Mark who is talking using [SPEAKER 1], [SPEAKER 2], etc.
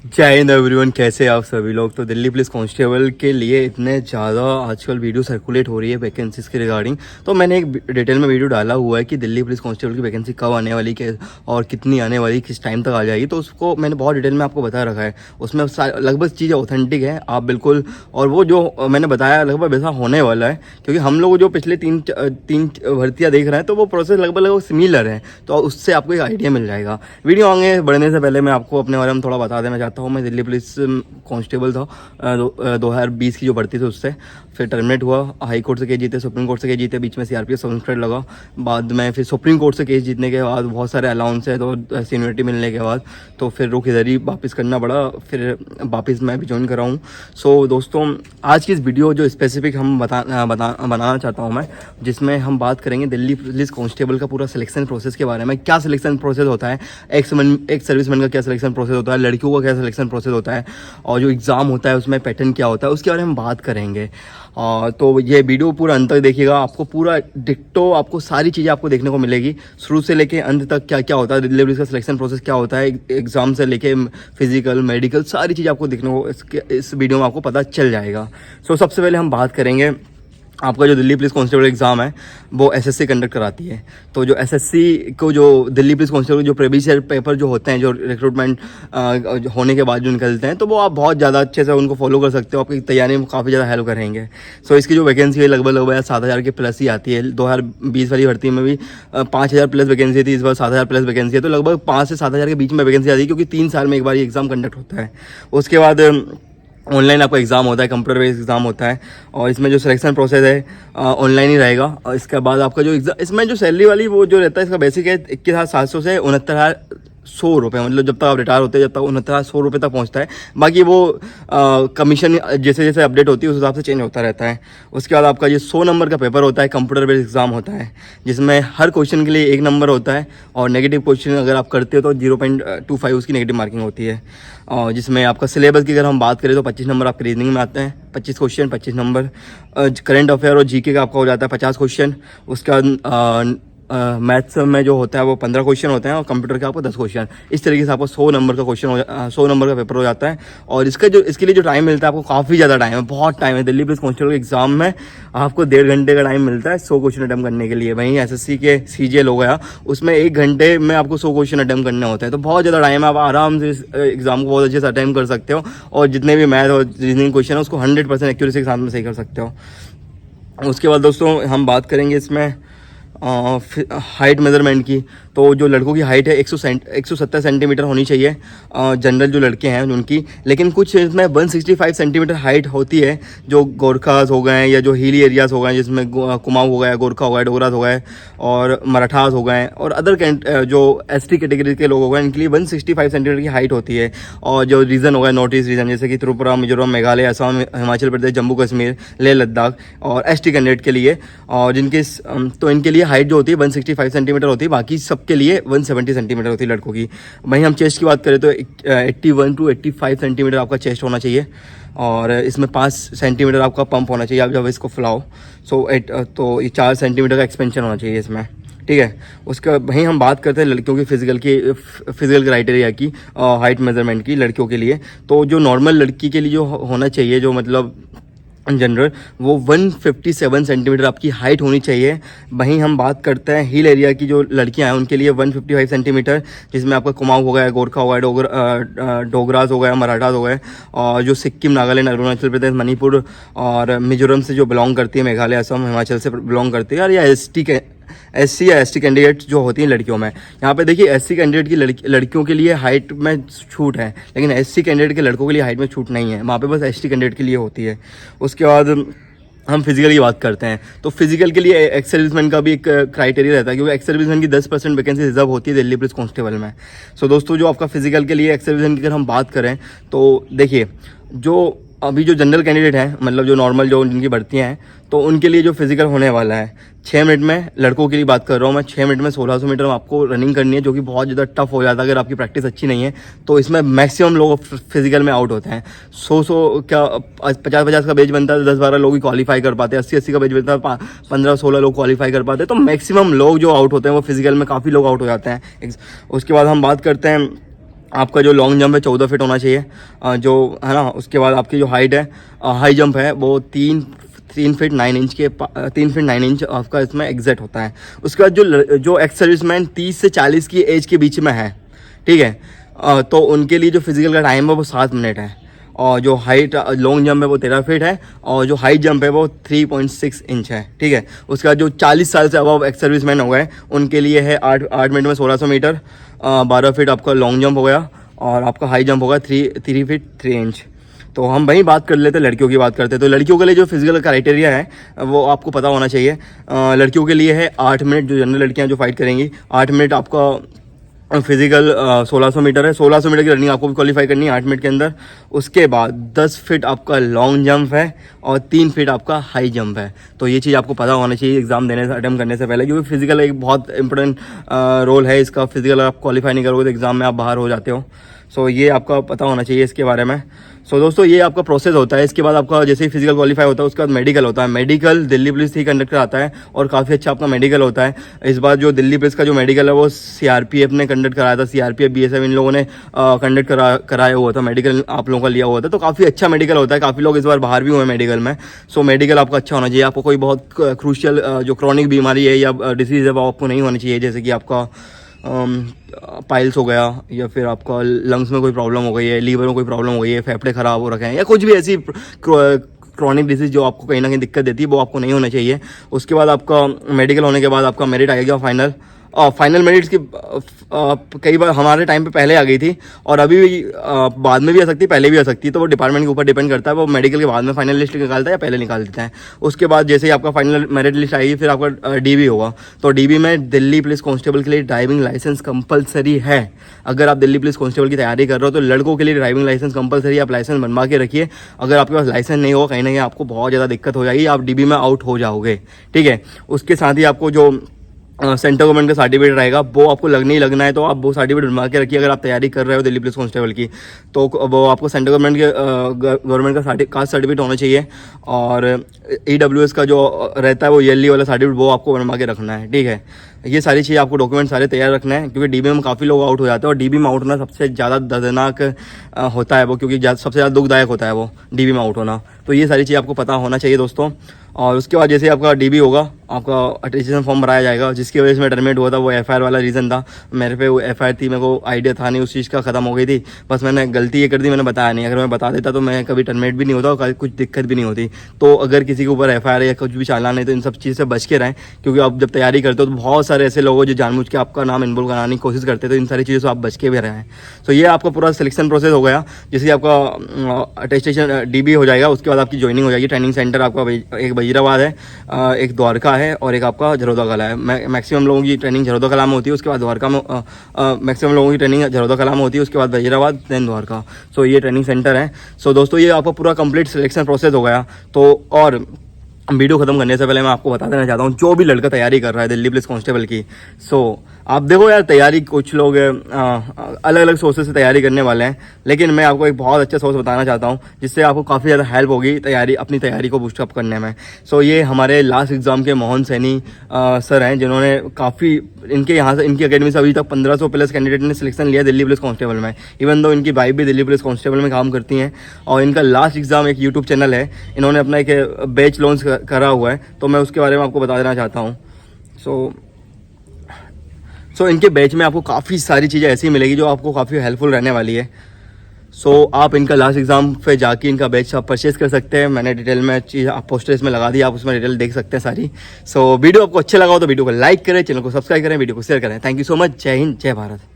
[SPEAKER 1] जय हिंद एवरीवन, कैसे आप सभी लोग। तो दिल्ली पुलिस कांस्टेबल के लिए इतने ज़्यादा आजकल वीडियो सर्कुलेट हो रही है वैकेंसीज़ के रिगार्डिंग। तो मैंने एक डिटेल में वीडियो डाला हुआ है कि दिल्ली पुलिस कांस्टेबल की वैकेंसी कब आने वाली है और कितनी आने वाली, किस टाइम तक आ जाएगी। तो उसको मैंने बहुत डिटेल में आपको बता रखा है। उसमें लगभग चीज़ें ऑथेंटिक है, आप बिल्कुल, और वो जो मैंने बताया लगभग वैसा होने वाला है। क्योंकि हम लोग जो पिछले तीन भर्तियाँ देख रहे हैं तो वो प्रोसेस लगभग सिमिलर है, तो उससे आपको एक आइडिया मिल जाएगा। वीडियो आगे बढ़ने से पहले मैं आपको अपने बारे में थोड़ा बता देना चाहता हूँ। मैं दिल्ली पुलिस कांस्टेबल था 2020 की जो भर्ती थी उससे, फिर टर्मिनेट हुआ। हाई कोर्ट से केस जीते, सुप्रीम कोर्ट से केस जीते, बीच में सीआरपीएफ सब इंस्पेक्टर लगा। बाद में फिर सुप्रीम कोर्ट से केस जीतने के बाद बहुत सारे अलाउंस है, तो सीनियरिटी मिलने के बाद तो फिर रुख इधर ही वापस करना पड़ा। फिर वापस मैं भी ज्वाइन कर रहा हूँ। सो दोस्तों, आज की इस वीडियो जो स्पेसिफिक हम बनाना चाहता हूँ मैं, जिसमें हम बात करेंगे दिल्ली पुलिस कांस्टेबल का पूरा सिलेक्शन प्रोसेस के बारे में। क्या सिलेक्शन प्रोसेस होता है, एक सर्विसमैन का क्या सिलेक्शन प्रोसेस होता है, लड़कियों का क्या सिलेक्शन प्रोसेस होता है, और जो एग्ज़ाम होता है उसमें पैटर्न क्या होता है, उसके बारे में बात करेंगे। तो ये वीडियो पूरा अंत तक देखिएगा, आपको पूरा डिट्टो, आपको सारी चीज़ें आपको देखने को मिलेगी शुरू से लेके अंत तक। क्या क्या होता है दिल्ली पुलिस का सिलेक्शन प्रोसेस, क्या होता है एग्ज़ाम से लेके फिजिकल मेडिकल, सारी चीज़ें आपको देखने को इस वीडियो में आपको पता चल जाएगा। सो सबसे पहले हम बात करेंगे, आपका जो दिल्ली पुलिस कांस्टेबल एग्ज़ाम है वो एसएससी कंडक्ट कराती है। तो जो एसएससी को, जो दिल्ली पुलिस कांस्टेबल जो प्रीवियस ईयर पेपर जो होते हैं, जो रिक्रूटमेंट होने के बाद जो निकलते हैं, तो वो आप बहुत ज़्यादा अच्छे से उनको फॉलो कर सकते हो, आपकी तैयारी में काफ़ी ज़्यादा हेल्प करेंगे। सो इसकी जो वैकेंसी है लगभग 7,000 के प्लस ही आती है। 2020 वाली भर्ती में भी 5,000 प्लस वैकेंसी थी, इस बार 7,000 प्लस वैकेंसी है। तो लगभग 5 से 7,000 के बीच में वैकेंसी आती है, क्योंकि 3 साल में एक बार ये एग्ज़ाम कंडक्ट होता है। उसके बाद ऑनलाइन आपका एग्ज़ाम होता है, कंप्यूटर बेस्ड एग्ज़ाम होता है, और इसमें जो सिलेक्शन प्रोसेस है ऑनलाइन ही रहेगा। और इसके बाद आपका जो एग्ज़ाम, इसमें जो सैलरी वाली वो जो रहता है, इसका बेसिक है 21,700 से 69,100 रुपये, मतलब जब तक आप रिटायर होते हैं जब तक 69,100 रुपये तक पहुंचता है। बाकी वो कमीशन जैसे जैसे अपडेट होती है उस हिसाब से चेंज होता रहता है। उसके बाद आपका ये 100 नंबर का पेपर होता है, कंप्यूटर बेस्ड एग्ज़ाम होता है, जिसमें हर क्वेश्चन के लिए 1 नंबर होता है, और नेगेटिव क्वेश्चन अगर आप करते हो तो 0.25 उसकी नेगेटिव मार्किंग होती है। और जिसमें आपका सिलेबस की अगर हम बात करें तो 25 नंबर आपके रीजनिंग में आते हैं, 25 क्वेश्चन 25 नंबर। करंट अफेयर और जीके का आपका हो जाता है 50 क्वेश्चन। उसके बाद मैथ्स में जो होता है वो 15 क्वेश्चन होते हैं, और कंप्यूटर के आपको 10 क्वेश्चन। इस तरीके से आपको 100 नंबर का क्वेश्चन 100 नंबर का पेपर हो जाता है। और इसके लिए जो टाइम मिलता है आपको, काफ़ी ज़्यादा टाइम है, बहुत टाइम है। दिल्ली पुलिस कांस्टेबल के एग्जाम में आपको 1.5 घंटे का टाइम मिलता है 100 क्वेश्चन अटैम्प्ट करने के लिए। वहीं एसएससी के सीजीएल हो गया, उसमें 1 घंटे में आपको 100 क्वेश्चन अटैम्प्ट करने होते हैं। तो बहुत ज़्यादा टाइम है, आप आराम से इस एग्जाम को बहुत अच्छे से अटैम्प्ट कर सकते हो, और जितने भी मैथ और रीजनिंग क्वेश्चन है उसको 100% एक्यूरेसी के साथ में सही कर सकते हो। उसके बाद दोस्तों हम बात करेंगे इसमें हाइट मेज़रमेंट की। तो जो लड़कों की हाइट है 170 सेंटीमीटर होनी चाहिए, जनरल जो लड़के हैं उनकी। लेकिन कुछ इसमें 165 सेंटीमीटर हाइट होती है, जो गोरखास हो गए या जो हिली एरियाज हो गए, जिसमें कुमाऊँ हो गया, गोरखा हो गया, डोगरास हो गए, और मराठास हो गए, और अदर जो एसटी कैटेगरी के लोग हो गए, इनके लिए 165 सेंटीमीटर की हाइट होती है। और जो रीजन हो गया नॉर्थ ईस्ट रीजन, जैसे कि त्रिपुरा, मिजोरम, मेघालय, असम, हिमाचल प्रदेश, जम्मू कश्मीर, लेह लद्दाख, और एसटी कैंडिडेट के लिए, और जिनके तो इनके लिए हाइट जो होती है 165 सेंटीमीटर होती है। बाकी सबके लिए 170 सेंटीमीटर होती है लड़कों की। वहीं हम चेस्ट की बात करें तो 81 to 85 सेंटीमीटर आपका चेस्ट होना चाहिए, और इसमें 5 सेंटीमीटर आपका पंप होना चाहिए आप जब इसको फुलाओ। तो ये 4 सेंटीमीटर का एक्सपेंशन होना चाहिए इसमें, ठीक है। उसके वहीं हम बात करते हैं लड़कियों की फिजिकल क्राइटेरिया की, हाइट मेजरमेंट की लड़कियों के लिए। तो जो नॉर्मल लड़की के लिए जो होना चाहिए, जो मतलब जनरल, वो 157 सेंटीमीटर आपकी हाइट होनी चाहिए। वहीं हम बात करते हैं हिल एरिया की जो लड़कियां हैं उनके लिए 155 सेंटीमीटर, जिसमें आपका कुमाऊँ हो गया, गोरखा हो गया, डोगरास हो गया, मराठास हो गए, और जो सिक्किम, नागालैंड, अरुणाचल प्रदेश, मणिपुर और मिजोरम से जो बिलोंग करती है, मेघालय, असम, हिमाचल से बिलोंग करती है, और या एससी या एसटी कैंडिडेट जो होती हैं लड़कियों में। यहाँ पे देखिए एससी कैंडिडेट की लड़कियों के लिए हाइट में छूट है, लेकिन एससी कैंडिडेट के लड़कों के लिए हाइट में छूट नहीं है, वहाँ पे बस एसटी कैंडिडेट के लिए होती है। उसके बाद हम फिजिकल की बात करते हैं, तो फिजिकल के लिए एक्स सर्विसमैन का भी एक क्राइटेरिया रहता है, क्योंकि एक्स सर्विसमैन की 10% वैकेंसी रिजर्व होती है दिल्ली पुलिस कांस्टेबल में। सो दोस्तों, जो आपका फिजिकल के लिए एक्स सर्विसमैन की अगर हम बात करें तो देखिए, जो अभी जो जनरल कैंडिडेट हैं, मतलब जो नॉर्मल जो जिनकी भर्तियाँ हैं, तो उनके लिए जो फिजिकल होने वाला है 6 मिनट में, लड़कों के लिए बात कर रहा हूँ मैं, 6 मिनट में 1600 मीटर आपको रनिंग करनी है, जो कि बहुत ज़्यादा टफ हो जाता है अगर आपकी प्रैक्टिस अच्छी नहीं है। तो इसमें मैक्सिमम लोग फिजिकल में आउट होते हैं। 100 क्या 50-50 का बेच बनता है, 10-12 लोग ही क्वालिफाई कर पाते हैं, 80-80 का बेच बनता है, 15-16 लोग क्वालिफाई कर पाते हैं। तो मैक्सिमम लोग जो आउट होते हैं वो फिजिकल में काफ़ी लोग आउट हो जाते हैं। उसके बाद हम बात करते हैं आपका जो लॉन्ग जंप है 14 फीट होना चाहिए, जो है ना। उसके बाद आपकी जो हाइट है, हाई जंप है वो 3 फीट 9 इंच के 3 फीट 9 इंच आपका इसमें एग्जैक्ट होता है। उसके बाद जो एक्स सर्विसमैन 30 से 40 की एज के बीच में है, ठीक है, तो उनके लिए जो फिजिकल का टाइम है वो 7 मिनट है। और जो हाइट लॉन्ग जंप है वो 13 फीट है, और जो हाई जंप है वो 3.6 इंच है, ठीक है। उसके बाद जो 40 साल से अबव एक्स सर्विसमैन हो गए उनके लिए है 8 मिनट में 1600 मीटर, 12 फीट आपका लॉन्ग जंप हो गया, और आपका हाई जंप होगा 3 फीट 3 इंच। तो हम वहीं बात कर लेते हैं, लड़कियों की बात करते हैं। तो लड़कियों के लिए जो फिजिकल क्राइटेरिया है वो आपको पता होना चाहिए। लड़कियों के लिए है 8 मिनट, जो जनरल लड़कियां जो फाइट करेंगी 8 मिनट आपका फिजिकल 1600 मीटर है। 1600 मीटर की रनिंग आपको भी क्वालिफाई करनी है 8 मिनट के अंदर। उसके बाद 10 फीट आपका लॉन्ग जंप है और 3 फीट आपका हाई जंप है। तो ये चीज़ आपको पता होना चाहिए एग्जाम देने से, अटेम्प्ट करने से पहले, क्योंकि फिजिकल एक बहुत इंपॉर्टेंट रोल है इसका। फिजिकल आप क्वालिफाई नहीं करोगे तो एग्जाम में आप बाहर हो जाते हो। सो ये आपका पता होना चाहिए इसके बारे में। सो दोस्तों ये आपका प्रोसेस होता है। इसके बाद आपका जैसे ही फिजिकल क्वालिफाई होता है उसके बाद मेडिकल होता है। मेडिकल दिल्ली पुलिस ही कंडक्ट कराता है और काफ़ी अच्छा आपका मेडिकल होता है। इस बार जो दिल्ली पुलिस का जो मेडिकल है वो सीआरपीएफ ने कंडक्ट कराया था। सीआरपीएफ बीएसएफ इन लोगों ने कंडक्ट कराया हुआ था, मेडिकल आप लोगों का लिया हुआ था। तो काफ़ी अच्छा मेडिकल होता है, काफ़ी लोग इस बार बाहर भी हुए मेडिकल में। सो मेडिकल आपका अच्छा होना चाहिए। आपको कोई बहुत क्रूशियल जो क्रॉनिक बीमारी है या डिसीज़ है वो आपको नहीं होनी चाहिए, जैसे कि आपका पाइल्स हो गया, या फिर आपका लंग्स में कोई प्रॉब्लम हो गई है, लीवर में कोई प्रॉब्लम हो गई है, फेफड़े ख़राब हो रखे हैं, या कुछ भी ऐसी क्रॉनिक डिसीज़ जो आपको कहीं ना कहीं दिक्कत देती है वो आपको नहीं होना चाहिए। उसके बाद आपका मेडिकल होने के बाद आपका मेरिट आएगा फाइनल मेरिट्स की कई बार हमारे टाइम पे पहले आ गई थी और अभी भी बाद में भी आ सकती है, पहले भी आ सकती है। तो वो डिपार्टमेंट के ऊपर डिपेंड करता है, वो मेडिकल के बाद में फाइनल लिस्ट निकालता है या पहले निकाल देता है। उसके बाद जैसे ही आपका फाइनल मेरिट लिस्ट आएगी फिर आपका डीबी होगा। तो डीबी में दिल्ली पुलिस कांस्टेबल के लिए ड्राइविंग लाइसेंस कंपलसरी है। अगर आप दिल्ली पुलिस कांस्टेबल की तैयारी कर रहे हो तो लड़कों के लिए ड्राइविंग लाइसेंस कंपलसरी, आप लाइसेंस बनवा के रखिए। अगर आपके पास लाइसेंस नहीं होगा कहीं ना कहीं आपको बहुत ज़्यादा दिक्कत हो जाएगी, आप डीबी में आउट हो जाओगे, ठीक है। उसके साथ ही आपको जो सेंट्रल गवर्नमेंट का सर्टिफिकेट रहेगा वो आपको लगना ही लगना है, तो आप वो सर्टिफिकेट बनवा के रखिए। अगर आप तैयारी कर रहे हो दिल्ली पुलिस कांस्टेबल की तो वो आपको सेंट्रल गवर्नमेंट का कास्ट सर्टिफिकेट होना चाहिए। और EWS का जो रहता है वो ईयरली वाला सर्टिफिकेट वो आपको बनवा के रखना है, ठीक है। ये सारी चीज़ आपको डॉक्यूमेंट सारे तैयार रखना है, क्योंकि डीबी में काफ़ी लोग आउट हो जाते हैं और डीबी में आउट होना सबसे ज़्यादा दर्दनाक होता है वो, क्योंकि सबसे ज़्यादा दुखदायक होता है वो डीबी में आउट होना। तो ये सारी चीज़ आपको पता होना चाहिए दोस्तों। और उसके बाद जैसे आपका डीबी होगा आपका अटेस्टेशन फॉर्म भराया जाएगा। जिसकी वजह से मैं टर्मिनेट हुआ था वो FIR वाला रीज़न था। मेरे पे वो FIR थी, मेरे को आइडिया था नहीं उस चीज़ का, ख़त्म हो गई थी। बस मैंने गलती ये कर दी, मैंने बताया नहीं। अगर मैं बता देता तो मैं कभी टर्मिनेट भी नहीं होता और कुछ दिक्कत भी नहीं होती। तो अगर किसी के ऊपर FIR या कुछ भी चालान है तो इन सब चीज़ से बच के रहें, क्योंकि आप जब तैयारी करते हो तो बहुत सारे ऐसे लोग जो जानबूझ के आपका नाम इन्वॉल्व कराने की कोशिश करते हैं। तो इन सारी चीज़ों से आप बच के भी रहें। तो ये आपका पूरा सिलेक्शन प्रोसेस हो गया। जैसे आपका अटेस्टेशन डीबी हो जाएगा उसके बाद आपकी ज्वाइनिंग हो जाएगी। ट्रेनिंग सेंटर आपका एक वजीराबाद है, एक द्वारका है और एक आपका झरोदा कला है। मैक्सिमम लोगों की ट्रेनिंग झरोदा कला में होती है, उसके बाद द्वारका में मैक्सिमम लोगों की ट्रेनिंग झरोदा कला में होती है, उसके बाद वजीराबाद देन द्वारका। सो ये ट्रेनिंग सेंटर है। सो दोस्तों ये आपका पूरा कंप्लीट सिलेक्शन प्रोसेस हो गया। तो और वीडियो खत्म करने से पहले मैं आपको बता देना चाहता हूँ, जो भी लड़का तैयारी कर रहा है दिल्ली पुलिस कांस्टेबल की, सो आप देखो यार, तैयारी कुछ लोग अलग अलग सोर्सेज से तैयारी करने वाले हैं, लेकिन मैं आपको एक बहुत अच्छा सोर्स बताना चाहता हूँ जिससे आपको काफ़ी ज़्यादा हेल्प होगी अपनी तैयारी को बूस्टअप करने में। सो ये हमारे लास्ट एग्जाम के मोहन सैनी सर हैं, जिन्होंने काफ़ी इनके यहाँ से इनकी अकेडमी से अभी तक 1500 प्लस कैंडिडेट ने सिलेक्शन लिया दिल्ली पुलिस कांस्टेबल में। इवन दो इनकी वाइफ भी दिल्ली पुलिस कांस्टेबल में काम करती हैं और इनका लास्ट एग्जाम एक यूट्यूब चैनल है, इन्होंने अपना एक बैच लॉन्च करा हुआ है, तो मैं उसके बारे में आपको बता देना चाहता हूँ। सो इनके बैच में आपको काफ़ी सारी चीज़ें ऐसी मिलेगी जो आपको काफ़ी हेल्पफुल रहने वाली है। सो आप इनका लास्ट एग्जाम पे जाके इनका बैच आप परचेज कर सकते हैं। मैंने डिटेल में चीज़ आप पोस्टर इसमें लगा दी, आप उसमें डिटेल देख सकते हैं सारी। सो वीडियो आपको अच्छा लगा हो तो वीडियो को लाइक करें, चैनल को सब्सक्राइब करें, वीडियो को शेयर करें। Thank you so much. जय हिंद, जय भारत।